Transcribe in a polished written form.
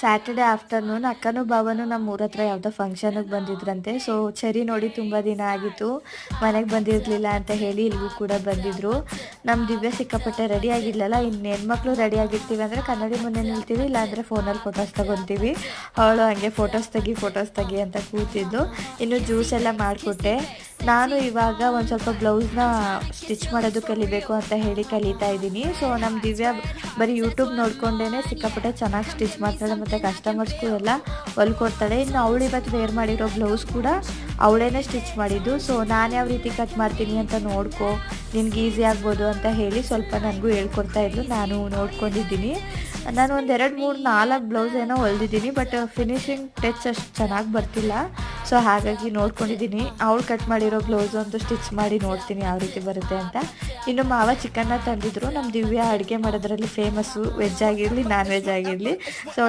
Saturday afternoon ಅಕ್ಕನೂ ಬಾವನು ನಮ್ಮ ಊರ ಹತ್ರ ಯಾವುದೋ ಫಂಕ್ಷನಿಗೆ ಬಂದಿದ್ರಂತೆ. ಸೊ ಚರಿ ನೋಡಿ ತುಂಬ ದಿನ ಆಗಿತ್ತು, ಮನೆಗೆ ಬಂದಿರಲಿಲ್ಲ ಅಂತ ಹೇಳಿ ಇಲ್ಲಿಗೂ ಕೂಡ ಬಂದಿದ್ದರು. ನಮ್ಮ ದಿವ್ಯ ಸಿಕ್ಕಾಪಟ್ಟೆ ರೆಡಿ ಆಗಿರಲಿಲ್ಲ. ಇನ್ನು ಹೆಣ್ಮಕ್ಳು ರೆಡಿ ಆಗಿರ್ತೀವಿ ಅಂದರೆ ಕನ್ನಡಿ ಮುಂದೆ ನಿಲ್ತೀವಿ, ಇಲ್ಲಾಂದರೆ ಫೋನಲ್ಲಿ ಫೋಟೋಸ್ ತೊಗೊತೀವಿ. ಅವಳು ಹಾಗೆ ಫೋಟೋಸ್ ತೆಗಿ ಅಂತ ಕೂತಿದ್ದು. ಇನ್ನು ಜ್ಯೂಸ್ ಎಲ್ಲ ಮಾಡಿಕೊಟ್ಟೆ. ನಾನು ಇವಾಗ ಒಂದು ಸ್ವಲ್ಪ ಬ್ಲೌಸ್ನ ಸ್ಟಿಚ್ ಮಾಡೋದು ಕಲಿಬೇಕು ಅಂತ ಹೇಳಿ ಕಲಿತಾ ಇದ್ದೀನಿ. ಸೊ ನಮ್ಮ ದಿವ್ಯ ಬರೀ ಯೂಟ್ಯೂಬ್ ನೋಡ್ಕೊಂಡೇ ಸಿಕ್ಕಾಪಟ್ಟೆ ಚೆನ್ನಾಗಿ ಸ್ಟಿಚ್ ಮಾಡ್ತಾಳೆ ಮತ್ತು ಕಸ್ಟಮರ್ಸ್ಗೂ ಎಲ್ಲ ಹೊಲ್ಕೊಡ್ತಾಳೆ. ಇನ್ನು ಅವಳು ಇವತ್ತು ವೇರ್ ಮಾಡಿರೋ ಬ್ಲೌಸ್ ಕೂಡ ಅವಳೇ ಸ್ಟಿಚ್ ಮಾಡಿದ್ದು. ಸೊ ನಾನು ಯಾವ ರೀತಿ ಕಟ್ ಮಾಡ್ತೀನಿ ಅಂತ ನೋಡ್ಕೊ, ನಿನ್ಗೆ ಈಸಿ ಆಗ್ಬೋದು ಅಂತ ಹೇಳಿ ಸ್ವಲ್ಪ ನನಗೂ ಹೇಳ್ಕೊಡ್ತಾ ಇದ್ಲು. ನಾನು ನೋಡ್ಕೊಂಡಿದ್ದೀನಿ. ನಾನು ಒಂದು 2, 3, 4 ಬ್ಲೌಸ್ ಏನೋ ಹೊಲ್ದಿದ್ದೀನಿ, ಬಟ್ ಫಿನಿಶಿಂಗ್ ಟಚ್ ಅಷ್ಟು ಚೆನ್ನಾಗಿ ಬರ್ತಿಲ್ಲ. ಸೊ ಹಾಗಾಗಿ ನೋಡ್ಕೊಂಡಿದ್ದೀನಿ. ಅವಳು ಕಟ್ ಮಾಡಿರೋ ಬ್ಲೌಸ್ ಒಂದು ಸ್ಟಿಚ್ ಮಾಡಿ ನೋಡ್ತೀನಿ ಯಾವ ರೀತಿ ಬರುತ್ತೆ ಅಂತ. ಇನ್ನು ಮಾವ ಚಿಕನ್ನ ತಂದಿದ್ರು. ನಮ್ಮ ದಿವ್ಯ ಅಡುಗೆ ಮಾಡೋದ್ರಲ್ಲಿ ಫೇಮಸ್ಸು, ವೆಜ್ ಆಗಿರಲಿ ನಾನ್ ವೆಜ್ ಆಗಿರಲಿ. ಸೊ